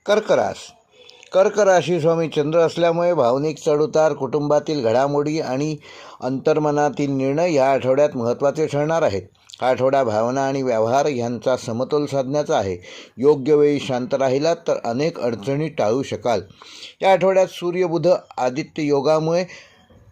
कर्क राशी स्वामी चंद्र असल्यामुळे भावनिक चढउतार, कुटुंबातील घडामोडी आणि अंतर्मनातील निर्णय या आठवड्यात महत्त्वाचे ठरणार आहेत. हा आठवडा भावना आणि व्यवहार यांचा समतोल साधण्याचा आहे. योग्य वेळी शांत राहिलात तर अनेक अडचणी टाळू शकाल. या आठवड्यात सूर्य बुध आदित्य योगामुळे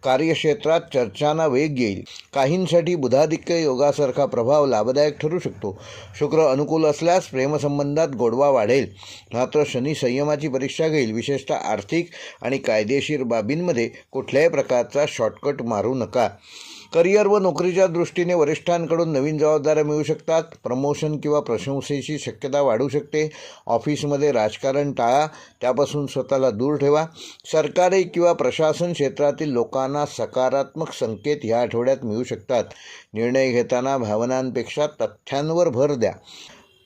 कार्यक्षेत्रात चर्चांना वेग येईल. काहींसाठी बुधाधिक्य योगासारखा प्रभाव लाभदायक ठरू शकतो. शुक्र अनुकूल असल्यास प्रेमसंबंधात गोडवा वाढेल. मात्र शनी संयमाची परीक्षा घेईल. विशेषतः आर्थिक आणि कायदेशीर बाबींमध्ये कुठल्याही प्रकारचा शॉर्टकट मारू नका. करिअर व नोकरीच्या दृष्टीने वरिष्ठांकडून नवीन जबाबदाऱ्या मिळू शकतात. प्रमोशन किंवा प्रशंसेची शक्यता वाढू शकते. ऑफिसमध्ये राजकारण टाळा, त्यापासून स्वतःला दूर ठेवा. सरकारी किंवा प्रशासन क्षेत्रातील लोकांना सकारात्मक संकेत या आठवड्यात मिळू शकतात. निर्णय घेताना भावनांपेक्षा तथ्यांवर भर द्या.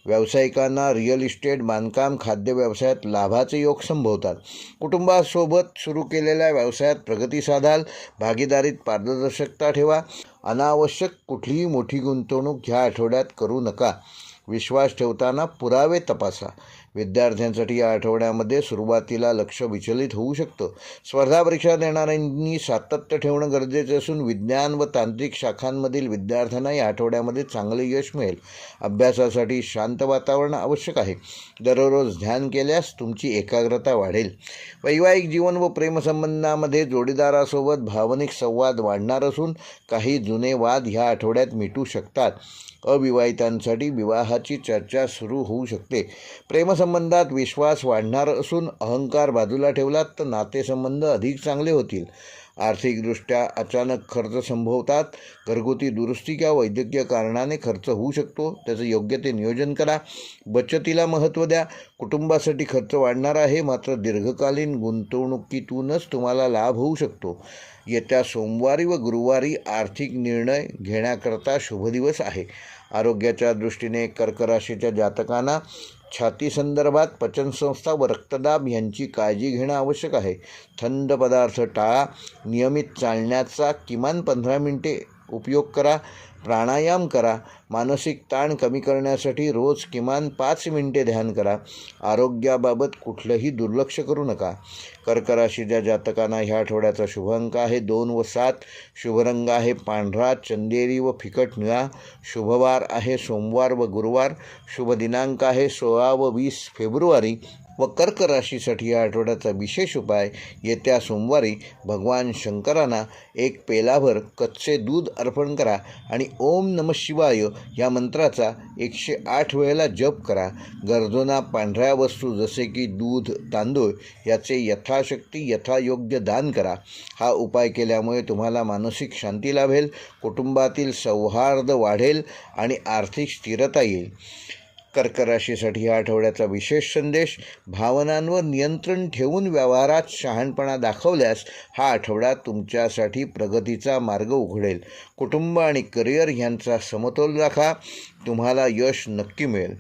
व्यावसायिकांना रिअल इस्टेट, बांधकाम, खाद्य व्यवसायात लाभाचे योग संभवतात. कुटुंबासोबत सुरू केलेल्या व्यवसायात प्रगती साधाल. भागीदारीत पारदर्शकता ठेवा. अनावश्यक कुठलीही मोठी गुंतवणूक ह्या आठवड्यात करू नका. विश्वास ठेवताना पुरावे तपासा. विद्यार्थ्यांसाठी या आठवड्यामध्ये सुरुवातीला लक्ष विचलित होऊ शकतं. स्पर्धा परीक्षा देणाऱ्यांनी सातत्य ठेवणं गरजेचे असून विज्ञान व तांत्रिक शाखांमधील विद्यार्थ्यांना या आठवड्यामध्ये चांगले यश मिळेल. अभ्यासासाठी शांत वातावरण आवश्यक आहे. दररोज ध्यान केल्यास तुमची एकाग्रता वाढेल. वैवाहिक जीवन व प्रेमसंबंधामध्ये जोडीदारासोबत भावनिक संवाद वाढणार असून काही जुने वाद ह्या आठवड्यात मिटू शकतात. अविवाहितांसाठी विवाहाची चर्चा सुरू होऊ शकते. प्रेमसंबंधात विश्वास वाढणार असून अहंकार बाजूला ठेवलात तर नातेसंबंध अधिक चांगले होतील. आर्थिकदृष्ट्या अचानक खर्च संभवतात. घरगुती दुरुस्ती किंवा वैद्यकीय कारणाने खर्च होऊ शकतो. त्याचं योग्य ते नियोजन करा. बचतीला महत्त्व द्या. कुटुंबासाठी खर्च वाढणार आहे, मात्र दीर्घकालीन गुंतवणुकीतूनच तुम्हाला लाभ होऊ शकतो. येत्या सोमवारी व गुरुवारी आर्थिक निर्णय घेण्याकरता शुभ दिवस आहे. आरोग्याच्या दृष्टीने कर्क राशीच्या जातकांना छातीसंदर्भात पचनसंस्था व रक्तदाब यांची काळजी घेणं आवश्यक आहे. थंड पदार्थ टाळा. नियमित चालण्याचा किमान 15 मिनिटे उपयोग करा. प्राणायाम करा. मानसिक ताण कमी करण्यासाठी रोज किमान 5 मिनिटे ध्यान करा. आरोग्याबाबत कुठलंही दुर्लक्ष करू नका. कर्क राशीच्या जातकांना ह्या आठवड्याचा शुभ अंक आहे 2 व 7. शुभ रंग आहे पांढरा, चंदेरी व फिकट निळा. शुभवार आहे सोमवार व गुरुवार. शुभ दिनांक आहे 16 व 20 फेब्रुवारी. व कर्क राशीसाठी या आठवड्याचा विशेष उपाय, येत्या सोमवारी भगवान शंकरांना 1 पेलाभर कच्चे दूध अर्पण करा आणि ओम नमः शिवाय या मंत्राचा 108 वेळेला जप करा. गरजूंना पांढऱ्या वस्तू जसे की दूध, तांदूळ याचे यथाशक्ती यथायोग्य दान करा. हा उपाय केल्यामुळे तुम्हाला मानसिक शांती लाभेल, कुटुंबातील सौहार्द वाढेल आणि आर्थिक स्थिरता येईल. कर्क राशीसाठी या आठवड्याचा विशेष संदेश, भावनांवर नियंत्रण ठेवून व्यवहारात शहाणपणा दाखवल्यास हा आठवडा तुमच्यासाठी प्रगतीचा मार्ग उघडेल. कुटुंब आणि करिअर यांचा समतोल राखा. तुम्हाला यश नक्की मिळेल.